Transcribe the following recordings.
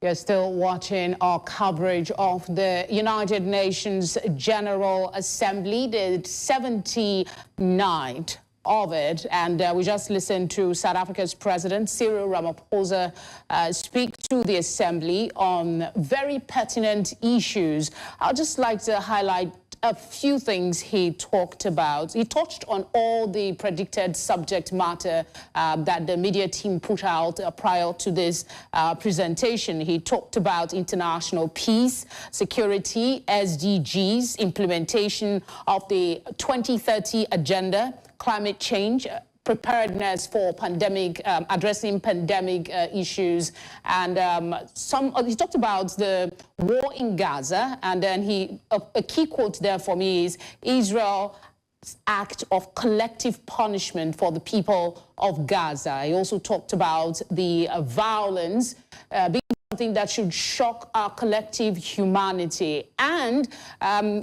You're still watching our coverage of the United Nations General Assembly, the 79th of it. And we just listened to South Africa's President Cyril Ramaphosa speak to the Assembly on very pertinent issues. I'd just like to highlight a few things he talked about. He touched on all the predicted subject matter that the media team put out prior to this presentation. He talked about international peace, security, SDGs, implementation of the 2030 agenda, climate change, preparedness for pandemic, addressing pandemic issues, and he talked about the war in Gaza, and then a key quote there for me is Israel's act of collective punishment for the people of Gaza. He also talked about the violence being something that should shock our collective humanity. And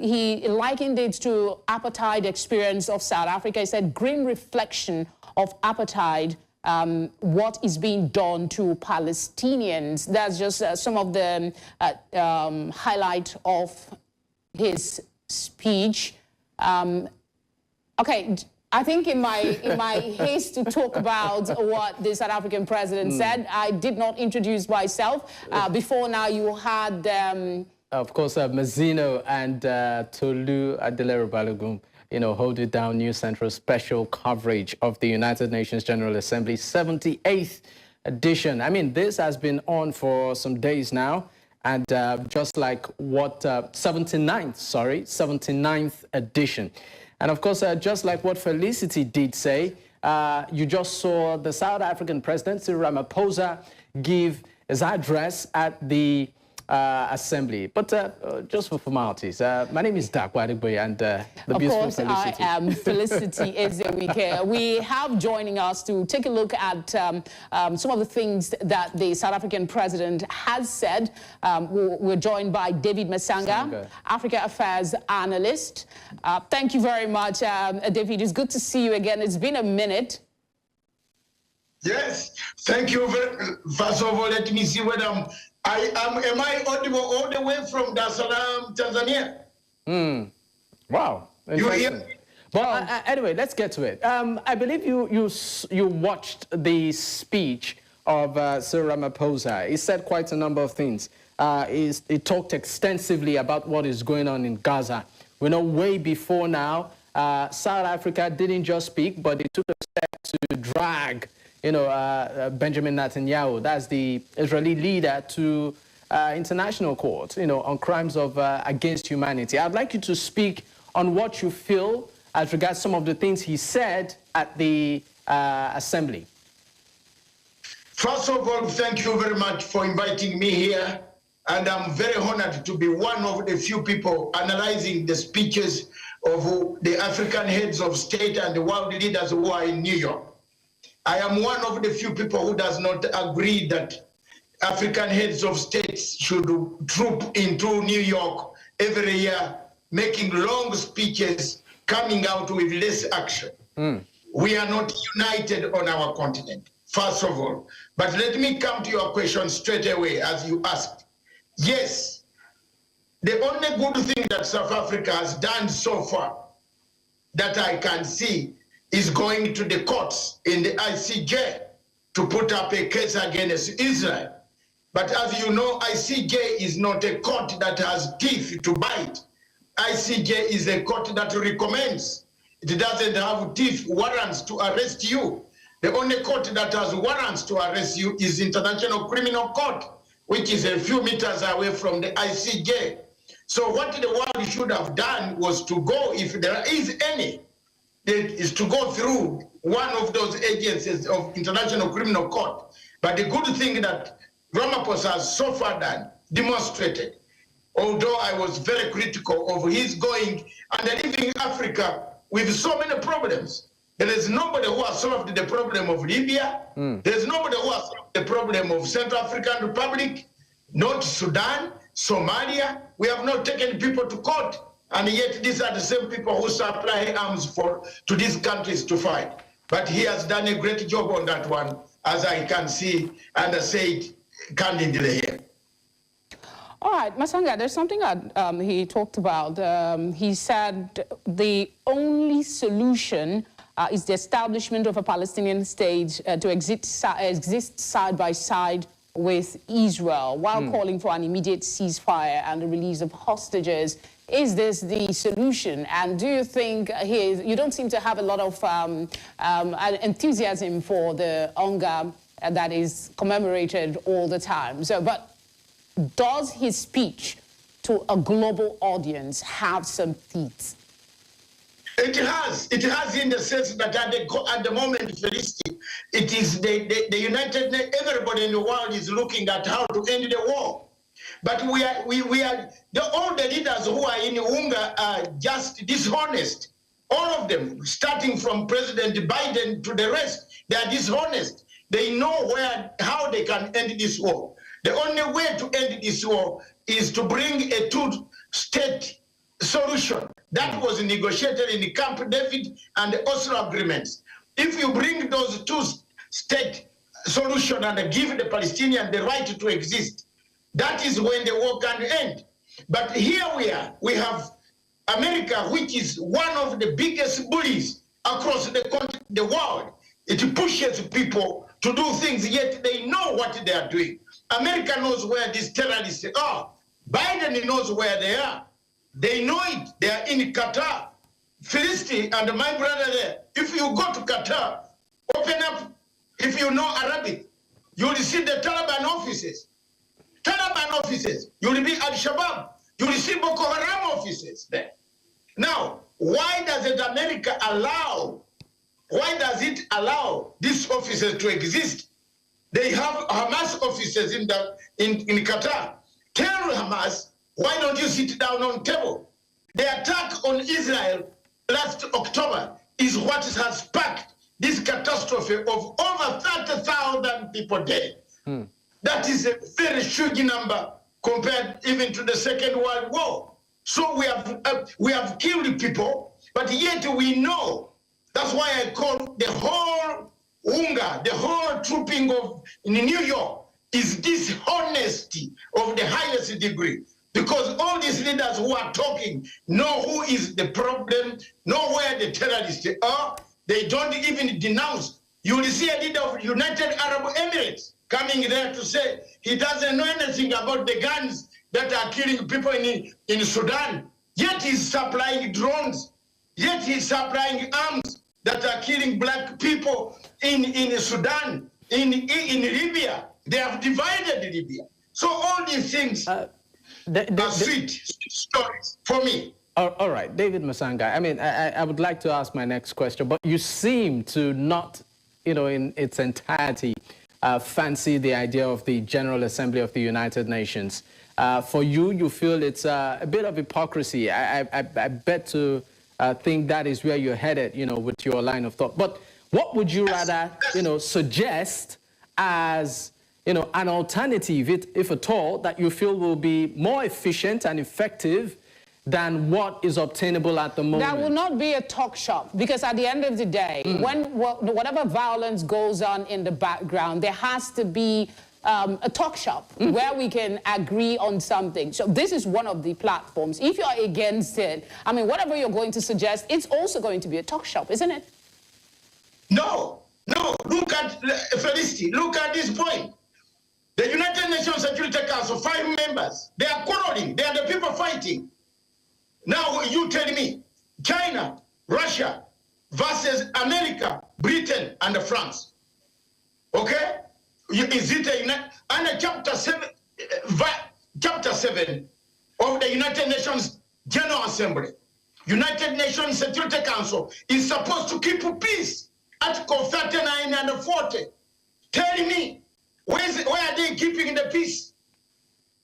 he likened it to apartheid experience of South Africa. He said, grim reflection of apartheid, what is being done to Palestinians. That's just some of the highlight of his speech. Okay. I think in my haste to talk about what the South African president said, I did not introduce myself. Before now, you had... of course, Mazino and Tolu Adelero Balogun, hold it down, News Central special coverage of the United Nations General Assembly 78th edition. I mean, this has been on for some days now. And just like what 79th edition. And of course, just like what Felicity did say, you just saw the South African president, Cyril Ramaphosa, give his address at the Assembly. But just for formalities, my name is Dakwa Adegboye, and the beautiful Felicity. Of course, I am Felicity Ezewike. We have joining us to take a look at some of the things that the South African president has said. We're joined by David MATSANGA, Africa Affairs analyst. Thank you very much, David. It's good to see you again. It's been a minute. Yes, thank you. First of all, let me see whether am I audible all the way from Dar es Salaam, Tanzania? Wow. You hear me? Well, anyway, let's get to it. I believe you watched the speech of Cyril Ramaphosa. He said quite a number of things. He talked extensively about what is going on in Gaza. We know way before now, South Africa didn't just speak, but it took a step to drag Benjamin Netanyahu, that's the Israeli leader, to international court, on crimes of against humanity. I'd like you to speak on what you feel as regards some of the things he said at the Assembly. First of all, thank you very much for inviting me here. And I'm very honored to be one of the few people analyzing the speeches of the African heads of state and the world leaders who are in New York. I am one of the few people who does not agree that African heads of states should troop into New York every year, making long speeches, coming out with less action. We are not united on our continent, first of all. But let me come to your question straight away, as you asked. Yes, the only good thing that South Africa has done so far that I can see is going to the courts in the ICJ to put up a case against Israel. But as you know, ICJ is not a court that has teeth to bite. ICJ is a court that recommends. It doesn't have teeth, warrants to arrest you. The only court that has warrants to arrest you is International Criminal Court, which is a few meters away from the ICJ. So what the world should have done was to go, if there is any, is to go through one of those agencies of International Criminal Court. But the good thing that Ramaphosa has so far done, demonstrated, although I was very critical of his going and leaving Africa with so many problems. There is nobody who has solved the problem of Libya. There's nobody who has solved the problem of Central African Republic, North Sudan, Somalia. We have not taken people to court. And yet these are the same people who supply arms to these countries to fight. But he has done a great job on that one, as I can see and say it candidly here. right, Masanga, there's something that he talked about. He said the only solution is the establishment of a Palestinian state to exist side by side with Israel, while calling for an immediate ceasefire and the release of hostages. Is this the solution? And do you think you don't seem to have a lot of enthusiasm for the UNGA that is commemorated all the time? So, but does his speech to a global audience have some teeth? It has in the sense that at the moment, Felicity, it is the United Nations, everybody in the world is looking at how to end the war. But all the leaders who are in UNGA are just dishonest. All of them, starting from President Biden to the rest, they are dishonest. They know how they can end this war. The only way to end this war is to bring a two-state solution that was negotiated in Camp David and the Oslo agreements. If you bring those two-state solution and give the Palestinians the right to exist, that is when the war can end. But here we have America, which is one of the biggest bullies across the world. It pushes people to do things, yet they know what they are doing. America knows where these terrorists are. Biden knows where they are. They know it. They are in Qatar. Felicity and my brother there, if you go to Qatar, open up, if you know Arabic, you will see the Taliban offices. You will be Al-Shabaab. You will see Boko Haram offices there. Now, why does America allow these offices to exist? They have Hamas offices in Qatar. Tell Hamas, why don't you sit down on table? The attack on Israel last October is what has sparked this catastrophe of over 30,000 people dead. That is a very huge number compared even to the Second World War. So we have killed people, but yet we know. That's why I call the whole UNGA, the whole trooping in New York, is dishonesty of the highest degree. Because all these leaders who are talking know who is the problem, know where the terrorists are. They don't even denounce. You will see a leader of United Arab Emirates coming there to say he doesn't know anything about the guns that are killing people in Sudan. Yet he's supplying drones. Yet he's supplying arms that are killing black people in Sudan, in Libya. They have divided Libya. So all these things are sweet stories for me. All right, David Masanga, I mean, I would like to ask my next question, but you seem to not, in its entirety, fancy the idea of the General Assembly of the United Nations. For you feel it's a bit of hypocrisy. I bet to think that is where you're headed, with your line of thought. But what would you rather, suggest as, an alternative, if at all, that you feel will be more efficient and effective than what is obtainable at the moment? That will not be a talk shop, because at the end of the day, whatever violence goes on in the background, there has to be a talk shop where we can agree on something. So this is one of the platforms. If you're against it, I mean, whatever you're going to suggest, it's also going to be a talk shop, isn't it? No. Look at Felicity. Look at this point. The United Nations Security Council, 5 members, they are quarreling. They are the people fighting. Now you tell me, China, Russia versus America, Britain, and France. Okay? Is it under chapter 7 of the United Nations General Assembly? United Nations Security Council is supposed to keep peace. Article 39 and 40. Tell me, where are they keeping the peace?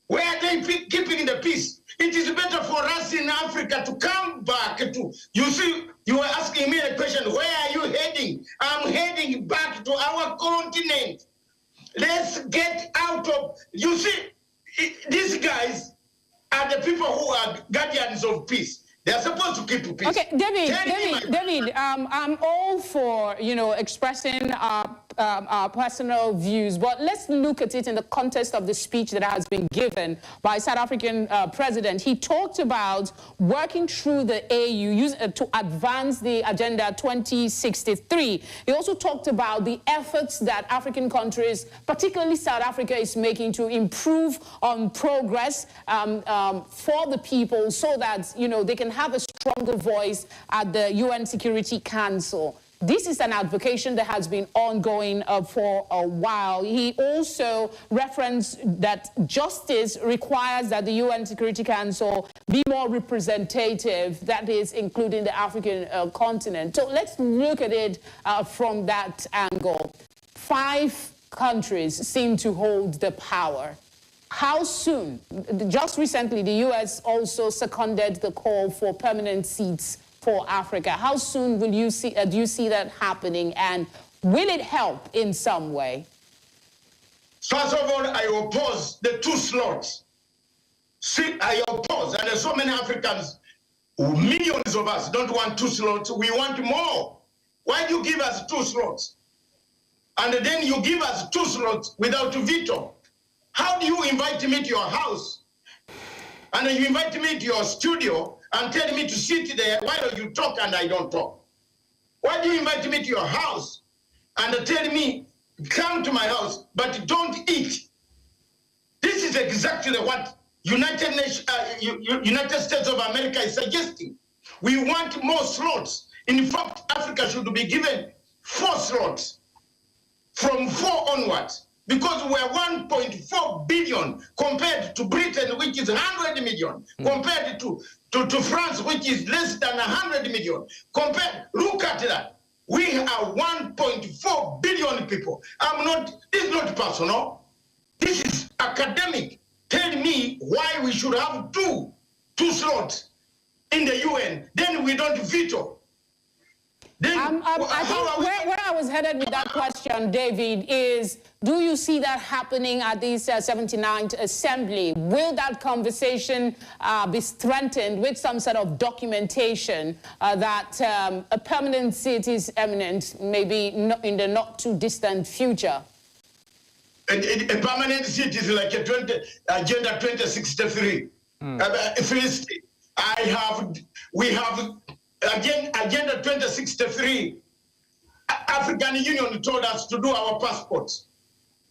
Where are they keeping the peace? It is better for us in Africa to come back to, you see, you were asking me a question, where are you heading? I'm heading back to our continent. Let's get out of, you see, these guys are the people who are guardians of peace. They are supposed to keep peace. Okay, David, I'm all for, expressing our our personal views, but let's look at it in the context of the speech that has been given by South African president. He talked about working through the AU to advance the Agenda 2063. He also talked about the efforts that African countries, particularly South Africa, is making to improve on progress for the people so that, you know, they can have a stronger voice at the UN Security Council. This is an advocacy that has been ongoing for a while. He also referenced that justice requires that the UN Security Council be more representative, that is, including the African continent. So let's look at it from that angle. 5 countries seem to hold the power. How soon? Just recently, the US also seconded the call for permanent seats for Africa. How soon will you see, do you see that happening, and will it help in some way? First of all, I oppose the 2 slots. See, I oppose, and there's so many Africans, millions of us don't want 2 slots, we want more. Why do you give us 2 slots? And then you give us 2 slots without veto. How do you invite me to your house? And then you invite me to your studio and tell me to sit there while you talk and I don't talk? Why do you invite me to your house and tell me, come to my house, but don't eat? This is exactly what United States of America is suggesting. We want more slots. In fact, Africa should be given 4 slots, from 4 onwards, because we're 1.4 billion compared to Britain, which is 100 million, compared to France, which is less than 100 million. Look at that. We are 1.4 billion people. This is not personal. This is academic. Tell me why we should have two slots in the UN. Then we don't veto. I think where I was headed with that question, David, is do you see that happening at this 79th Assembly? Will that conversation be strengthened with some sort of documentation that a permanent seat is imminent, maybe in the not too distant future? A permanent seat is like Agenda 2063. First, we have Agenda 2063, African Union told us to do our passports.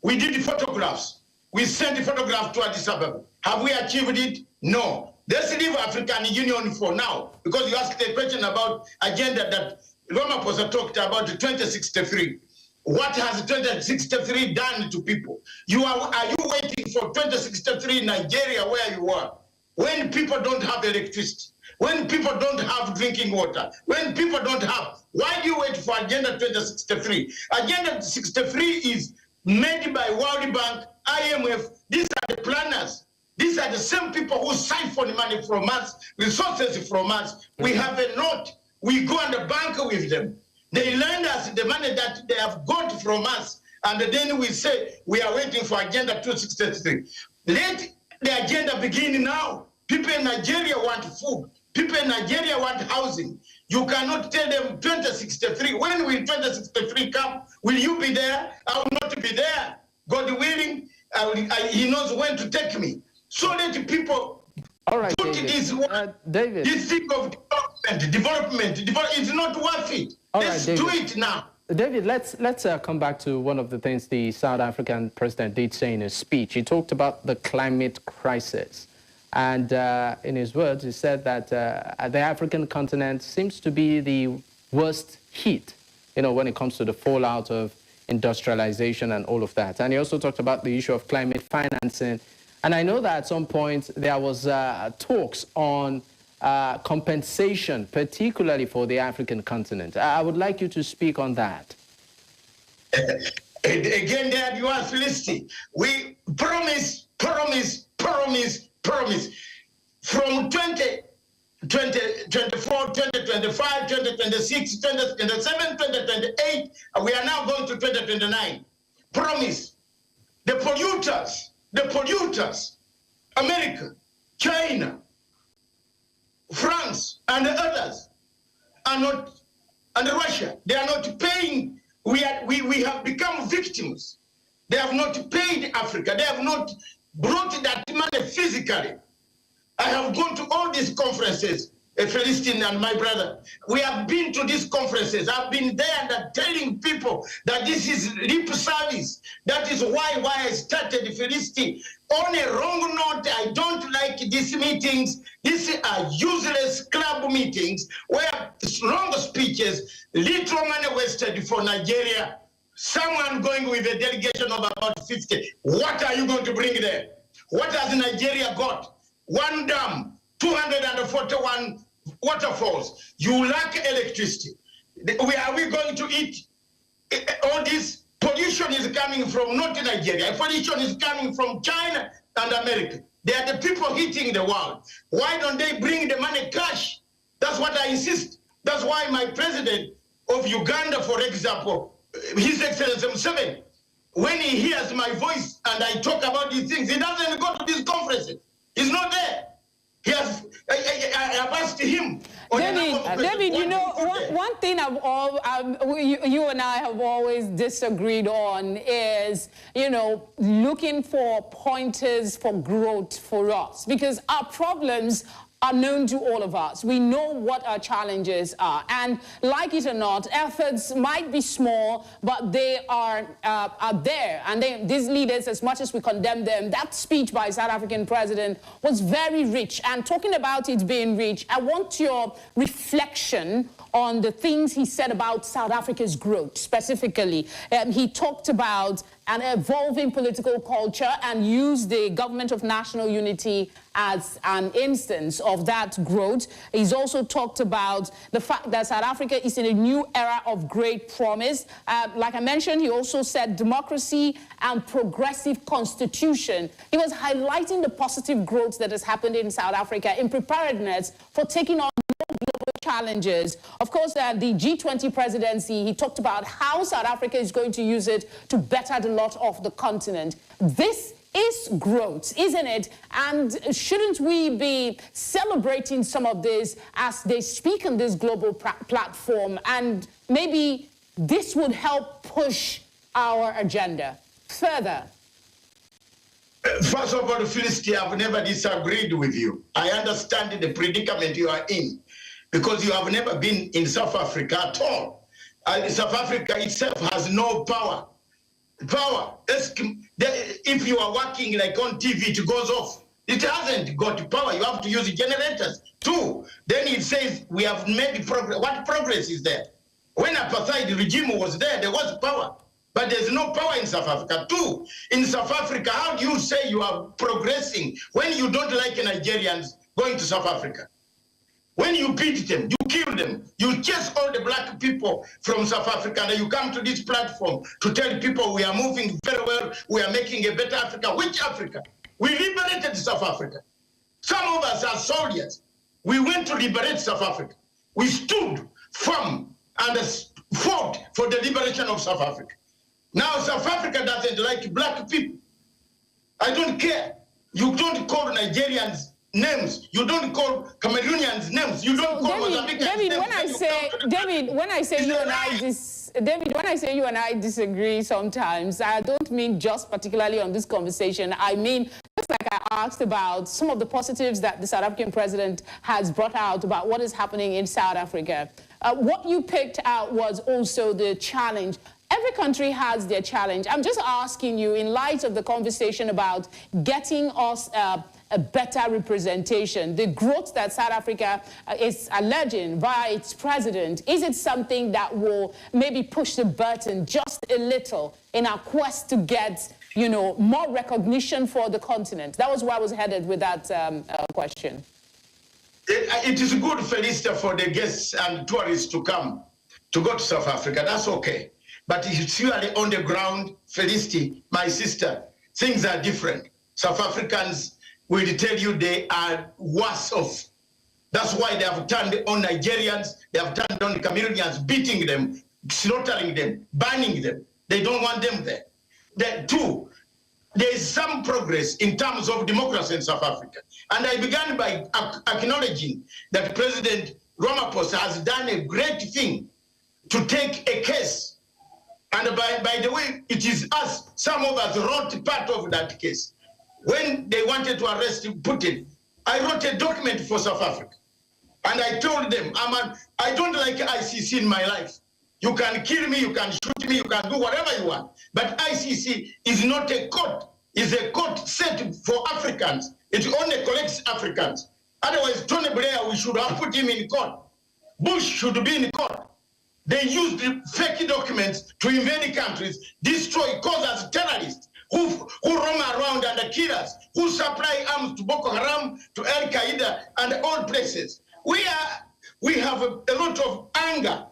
We did the photographs. We sent the photograph to Addis Ababa. Have we achieved it? No. Let's leave African Union for now, because you asked a question about agenda that Ramaphosa talked about, 2063. What has 2063 done to people? Are you waiting for 2063 in Nigeria where you are? When people don't have electricity, when people don't have drinking water, when people don't have, why do you wait for Agenda 2063? Agenda 63 is made by World Bank, IMF. These are the planners. These are the same people who siphon money from us, resources from us. We have a note. We go on the bank with them. They lend us the money that they have got from us, and then we say we are waiting for Agenda 263. Let the agenda begin now. People in Nigeria want food. People in Nigeria want housing. You cannot tell them 2063. When will 2063 come? Will you be there? I will not be there. God willing, he knows when to take me. So let people all right, put David. This thing of development is not worth it. Let's do it now. David, let's come back to one of the things the South African president did say in his speech. He talked about the climate crisis. And in his words, he said that the African continent seems to be the worst hit, when it comes to the fallout of industrialization and all of that. And he also talked about the issue of climate financing. And I know that at some point there was talks on compensation, particularly for the African continent. I would like you to speak on that. Again, there you are, Felicity. We promise. From 2024, 2025, 2026, 2027, 2028, we are now going to 2029. Promise. The polluters, America, China, France, and others are not, and Russia, they are not paying we have become victims. They have not paid Africa. They have not brought that money physically. I have gone to all these conferences, Philistine and my brother. We have been to these conferences. I've been there and telling people that this is lip service. That is why I started Philistine. On a wrong note, I don't like these meetings. These are useless club meetings where long speeches, little money wasted for Nigeria. Someone going with a delegation of about 50. What are you going to bring there? What has Nigeria got? One dam, 241 waterfalls. You lack electricity. Where are we going to eat? All this pollution is coming from not Nigeria. Pollution is coming from China and America. They are the people heating the world. Why don't they bring the money cash? That's what I insist. That's why my president of Uganda, for example, His Excellency Museveni, when he hears my voice and I talk about these things, he doesn't go to these conferences. He's not there. He has. I have asked him. David, you know, one thing you and I have always disagreed on is, you know, looking for pointers for growth for us, because our problems are known to all of us. We know what our challenges are. And like it or not, efforts might be small, but they are there. And these leaders, as much as we condemn them, that speech by South African president was very rich. And talking about it being rich, I want your reflection on the things he said about South Africa's growth specifically. He talked about an evolving political culture and used the government of national unity as an instance of that growth. He's also talked about the fact that South Africa is in a new era of great promise. Like I mentioned, he also said democracy and progressive constitution. He was highlighting the positive growth that has happened in South Africa in preparedness for taking on global challenges. Of course, the G20 presidency, he talked about how South Africa is going to use it to better the lot of the continent. This is growth, isn't it? And shouldn't we be celebrating some of this as they speak on this global platform? And maybe this would help push our agenda further. First of all, Felicity, I've never disagreed with you. I understand the predicament you are in because you have never been in South Africa at all. South Africa itself has no power. If you are working like on TV, it goes off. It hasn't got power. You have to use generators too. Then it says we have made progress. What progress is there? When apartheid regime was there, there was power. But there's no power in South Africa too. In South Africa, how do you say you are progressing when you don't like Nigerians going to South Africa? When you beat them, you kill them, you chase all the black people from South Africa, and you come to this platform to tell people we are moving very well, we are making a better Africa. Which Africa? We liberated South Africa. Some of us are soldiers. We went to liberate South Africa. We stood firm and fought for the liberation of South Africa. Now South Africa doesn't like black people. I don't care. You don't call Nigerians names. You don't call Cameroonians names. You don't call Mozambicans names. When I say you and I disagree sometimes, I don't mean just particularly on this conversation. I mean, just like I asked about some of the positives that the South African president has brought out about what is happening in South Africa. What you picked out was also the challenge. Every country has their challenge. I'm just asking you, in light of the conversation about getting us a better representation, the growth that South Africa is alleging via its president, is it something that will maybe push the button just a little in our quest to get, you know, more recognition for the continent? That was where I was headed with that question. It is good, Felista, for the guests and tourists to come to go to South Africa. That's okay. But it's really on the ground, Felicity, my sister, things are different. South Africans will tell you they are worse off. That's why they have turned on Nigerians, they have turned on Cameroonians, beating them, slaughtering them, banning them. They don't want them there. Two, there is some progress in terms of democracy in South Africa. And I began by acknowledging that President Ramaphosa has done a great thing to take a case And by the way, it is us, some of us wrote part of that case. When they wanted to arrest Putin, I wrote a document for South Africa. And I told them, I don't like ICC in my life. You can kill me, you can shoot me, you can do whatever you want. But ICC is not a court. It's a court set for Africans. It only collects Africans. Otherwise, Tony Blair, we should have put him in court. Bush should be in court. They used fake documents to invade countries, destroy, cause us terrorists who roam around and kill us, who supply arms to Boko Haram, to Al Qaeda, and all places. We have a lot of anger.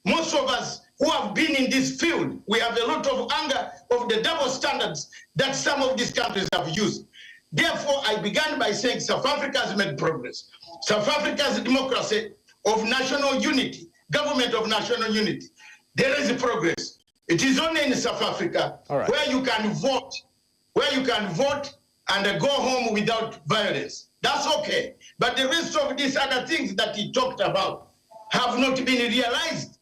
Most of us who have been in this field, we have a lot of anger of the double standards that some of these countries have used. Therefore, I began by saying South Africa has made progress. South Africa's democracy of national unity, government of national unity, there is progress. It is only in South Africa where you can vote, and go home without violence. That's okay. But the rest of these other things that he talked about have not been realized.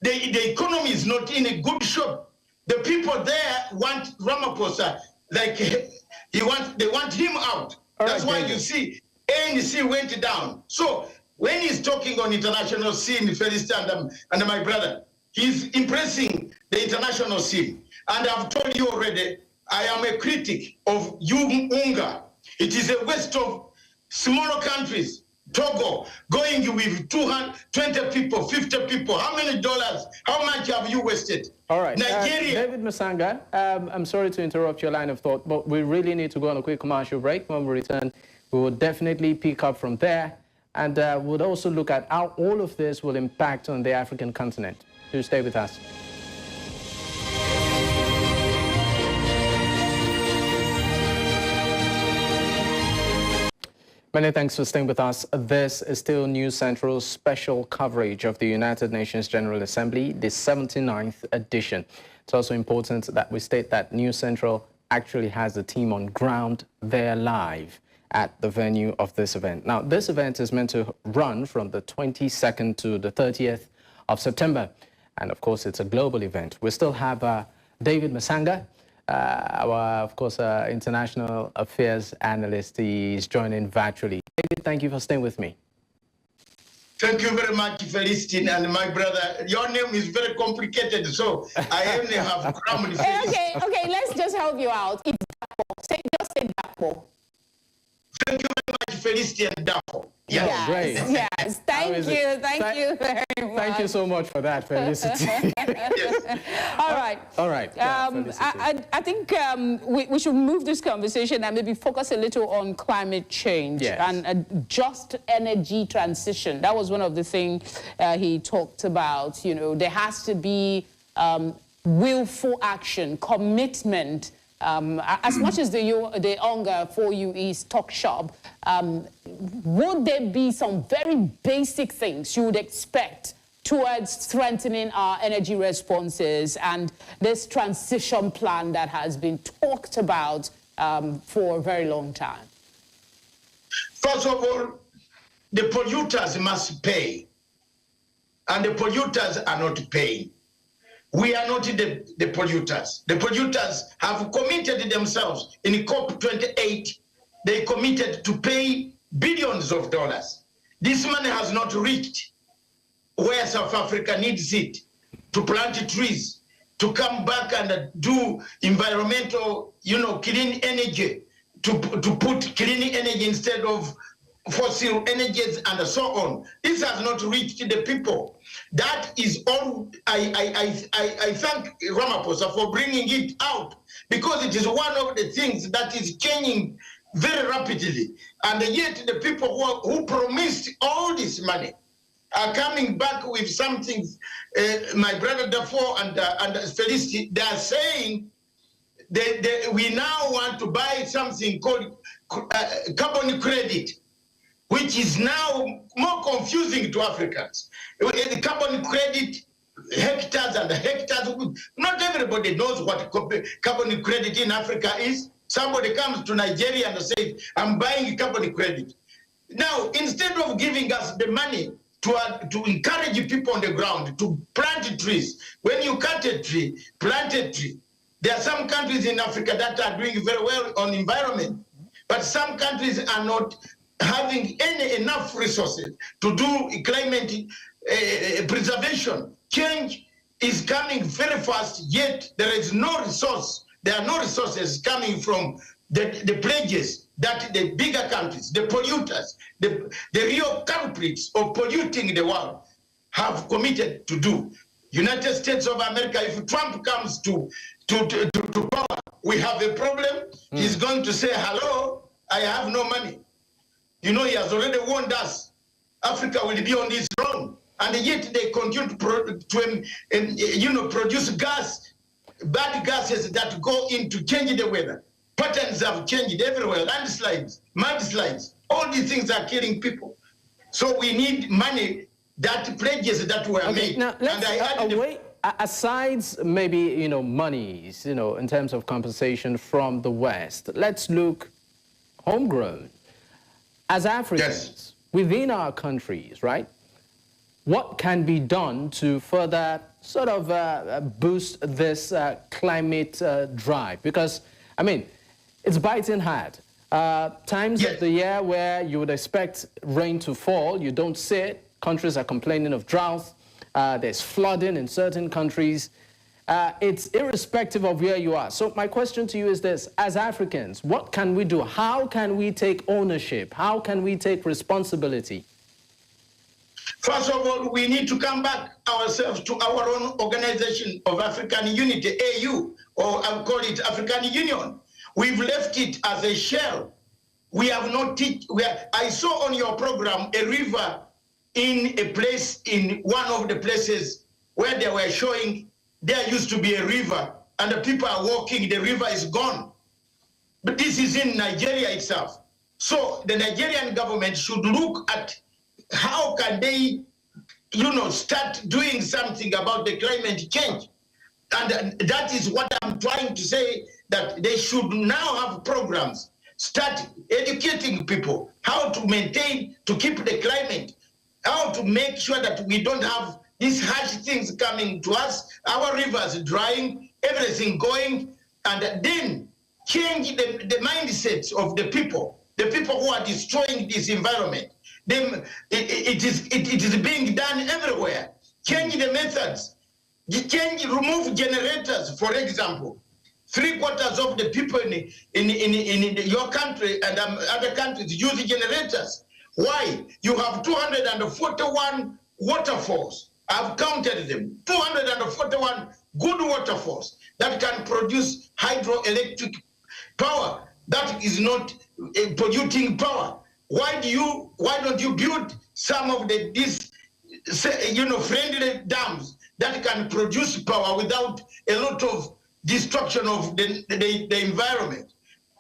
The economy is not in a good shape. The people there want Ramaphosa, like they want him out. That's why you see ANC went down. So when he's talking on international scene, Felicity and my brother, he's impressing the international scene. And I've told you already, I am a critic of UNGA. It is a waste of smaller countries. Togo, going with 220 people, 50 people. How many dollars? How much have you wasted? All right. Nigeria. David Masanga, I'm sorry to interrupt your line of thought, but we really need to go on a quick commercial break. When we return, we will definitely pick up from there, and we'll also look at how all of this will impact on the African continent. Do stay with us. Many thanks for staying with us. This is still News Central's special coverage of the United Nations General Assembly, the 79th edition. It's also important that we state that News Central actually has a team on ground there live at the venue of this event. Now, this event is meant to run from the 22nd to the 30th of September. And of course, it's a global event. We still have David Masanga, our, of course, international affairs analyst. He's joining virtually. David, thank you for staying with me. Thank you very much, Felicity and my brother. Your name is very complicated, so I only have crammed. Okay, let's just help you out. It's Dapo. Just say Dapo. Thank you very much, Felicity and Dapo. Yeah. Yes, Great. yes. Thank you very much. Thank you so much for that, Felicity. Yes. All right. All right. Yeah, I think we should move this conversation and maybe focus a little on climate change and a just energy transition. That was one of the things he talked about. You know, there has to be willful action, commitment. As much as the UNGA 4U East talk shop, would there be some very basic things you would expect towards strengthening our energy responses and this transition plan that has been talked about for a very long time? First of all, the polluters must pay, and the polluters are not paying. We are not the polluters. The polluters have committed themselves in COP28. They committed to pay billions of dollars. This money has not reached where South Africa needs it, to plant trees, to come back and do environmental, clean energy, to put clean energy instead of fossil energies and so on. This has not reached the people. That is all. I thank Ramaphosa for bringing it out, because it is one of the things that is changing very rapidly. And yet the people who promised all this money are coming back with something. My brother Dafoe and Felicity, they are saying we now want to buy something called carbon credit, which is now more confusing to Africans. The carbon credit, hectares and hectares. Not everybody knows what carbon credit in Africa is. Somebody comes to Nigeria and says, I'm buying carbon credit. Now, instead of giving us the money to encourage people on the ground to plant trees. When you cut a tree, plant a tree. There are some countries in Africa that are doing very well on environment, but some countries are not having enough resources to do climate preservation. Change is coming very fast, yet there is no resource. There are no resources coming from the pledges that the bigger countries, the polluters, the real culprits of polluting the world have committed to do. United States of America, if Trump comes to power, we have a problem. He's going to say, hello, I have no money. You know, he has already warned us. Africa will be on its own. And yet they continue to produce gas, bad gases that go into changing the weather. Patterns have changed everywhere. Landslides, mudslides, all these things are killing people. So we need money, that pledges that were made. Now, let's aside maybe, monies, in terms of compensation from the West, let's look homegrown. As Africans, within our countries, right, what can be done to further sort of boost this climate drive? Because, I mean, it's biting hard. Times of the year where you would expect rain to fall, you don't see it. Countries are complaining of drought. There's flooding in certain countries. It's irrespective of where you are. So my question to you is this: as Africans, what can we do? How can we take ownership? How can we take responsibility? First of all, we need to come back ourselves to our own Organization of African Unity, AU, or I'll call it African Union. We've left it as a shell. We have not I saw on your program a river in a place, in one of the places where they were showing there used to be a river and the people are walking, the river is gone. But this is in Nigeria itself. So the Nigerian government should look at how can they, start doing something about the climate change. And that is what I'm trying to say, that they should now have programs, start educating people how to maintain, to keep the climate, how to make sure that we don't have these harsh things coming to us, our rivers drying, everything going, and then change the mindsets of the people who are destroying this environment. It is being done everywhere. Change the methods. Remove generators, for example. 3/4 of the people in your country and other countries use generators. Why? You have 241 waterfalls. I've counted them. 241 good waterfalls that can produce hydroelectric power. That is not polluting power. Why don't you build some of these friendly dams that can produce power without a lot of destruction of the environment,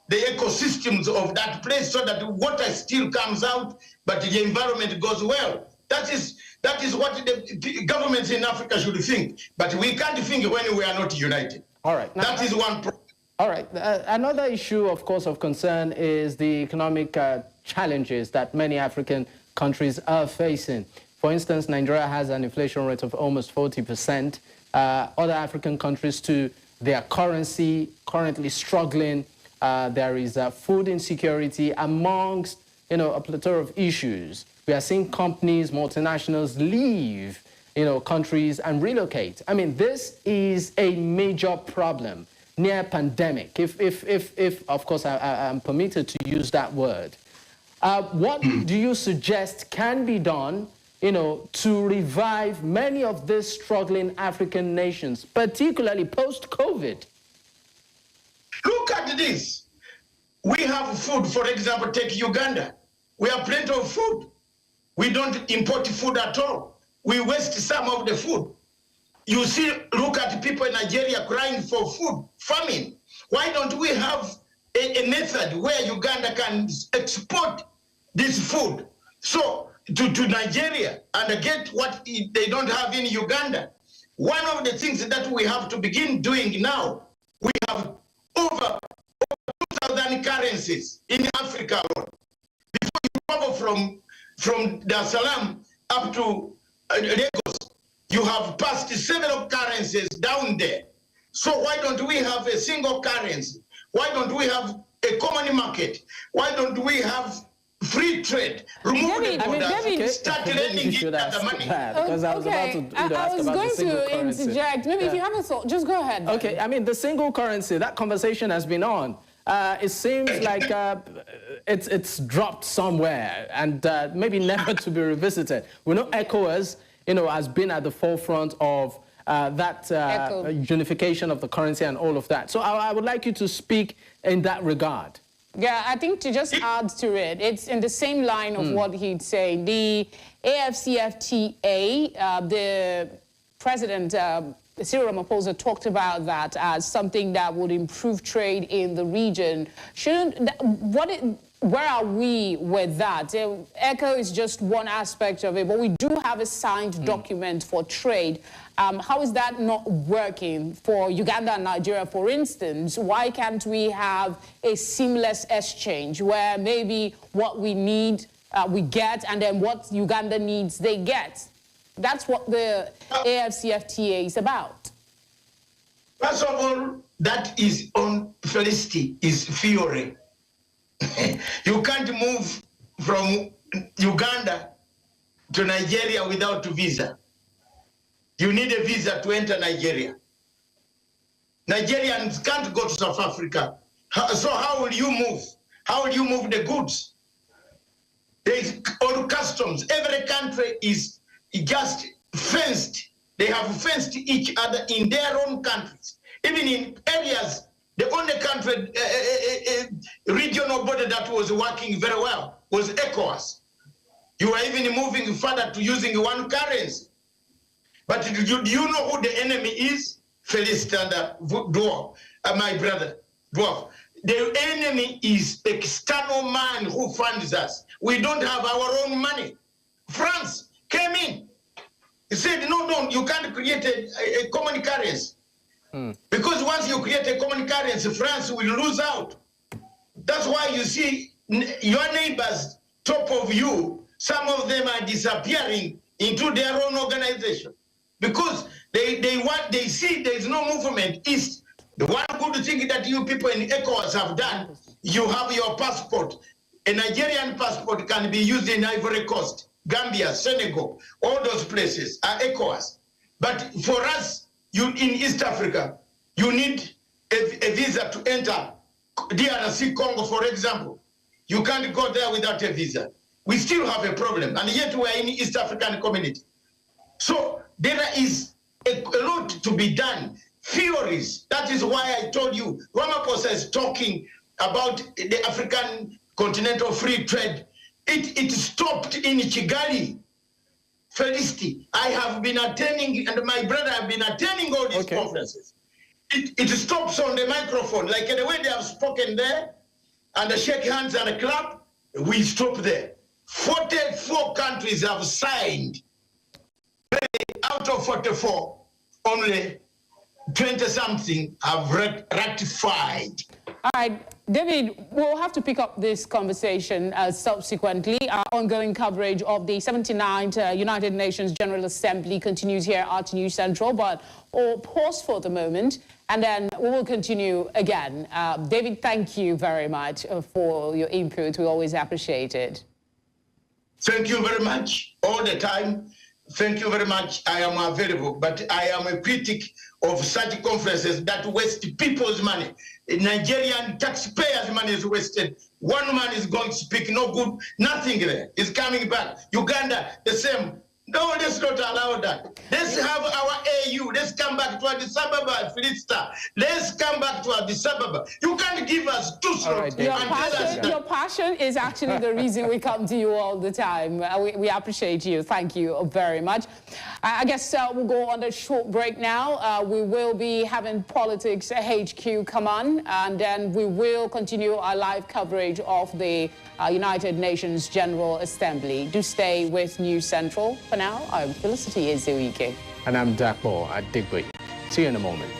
the ecosystems of that place, so that water still comes out, but the environment goes well. That is what the governments in Africa should think. But we can't think when we are not united. All right. That is one problem. All right. Another issue, of course, of concern is the economic challenges that many African countries are facing. For instance, Nigeria has an inflation rate of almost 40%. Other African countries, too, their currency currently struggling. There is food insecurity amongst, a plethora of issues. We are seeing companies, multinationals leave, countries and relocate. I mean, this is a major problem, near pandemic, if of course, I'm permitted to use that word. What do you suggest can be done, to revive many of these struggling African nations, particularly post-COVID? Look at this. We have food, for example, take Uganda. We have plenty of food. We don't import food at all. We waste some of the food. You see, look at people in Nigeria crying for food, famine. Why don't we have a method where Uganda can export this food to Nigeria and get what they don't have in Uganda? One of the things that we have to begin doing now, we have over 2,000 currencies in Africa alone. Before you travel from Dar es Salaam up to Lagos. You have passed several currencies down there. So why don't we have a single currency? Why don't we have a common market? Why don't we have free trade? Remove the borders, start lending each other money. Because I was about to I was going to interject. Maybe if you have a thought, just go ahead. Then. Okay, I mean, the single currency, that conversation has been on. It seems like it's dropped somewhere and maybe never to be revisited. We know ECOWAS, has been at the forefront of that unification of the currency and all of that. So I would like you to speak in that regard. Yeah, I think to just add to it, it's in the same line of what he'd say. The AFCFTA, the president, Cyril Ramaphosa, talked about that as something that would improve trade in the region. Where are we with that? ECHO is just one aspect of it, but we do have a signed document for trade. How is that not working for Uganda and Nigeria, for instance? Why can't we have a seamless exchange where maybe what we need, we get, and then what Uganda needs, they get? That's what the AFCFTA is about. First of all, that is on felicity, is theory. You can't move from Uganda to Nigeria without a visa. You need a visa to enter Nigeria. Nigerians can't go to South Africa. So how will you move? How will you move the goods? There's all customs. Every country is just fenced. They have fenced each other in their own countries. Even in areas, the only country, regional border that was working very well was ECOWAS. You are even moving further to using one currency. But do you know who the enemy is? Felix Dwarf, my brother, Dwarf. The enemy is external man who funds us. We don't have our own money. France came in. He said, no, you can't create a common currency. Because once you create a common currency, France will lose out. That's why you see your neighbors top of you, some of them are disappearing into their own organization. Because they see there is no movement east. The one good thing that you people in ECOWAS have done, you have your passport. A Nigerian passport can be used in Ivory Coast, Gambia, Senegal, all those places are ECOWAS. But for us, in East Africa, you need a visa to enter DRC Congo, for example. You can't go there without a visa. We still have a problem, and yet we are in East African community. So there is a lot to be done. Theories, that is why I told you, Ramaphosa is talking about the African continental free trade. It stopped in Kigali. Felicity, I have been attending, and my brother have been attending all these conferences. It stops on the microphone, like the way they have spoken there, and they shake hands and clap, we stop there. 44 countries have signed. Out of 44, only 20-something have ratified. All right, David, we'll have to pick up this conversation subsequently. Our ongoing coverage of the 79th United Nations General Assembly continues here at News Central, but we'll pause for the moment, and then we will continue again. David, thank you very much for your input. We always appreciate it. Thank you very much, all the time. Thank you very much. I am available, but I am a critic of such conferences that waste people's money. Nigerian taxpayers' money is wasted. One man is going to speak, no good, nothing there. Is coming back. Uganda, the same. No, let's not allow that. Let's have our AU. Let's come back to Addis Ababa, Philista. Let's come back to Addis Ababa. You can't give us two slots. Right, your passion is actually the reason we come to you all the time. We appreciate you. Thank you very much. I guess we'll go on a short break now. We will be having Politics HQ come on, and then we will continue our live coverage of the United Nations General Assembly. Do stay with News Central. For now, I'm Felicity Ezewiike. And I'm Dapo Adigwe. See you in a moment.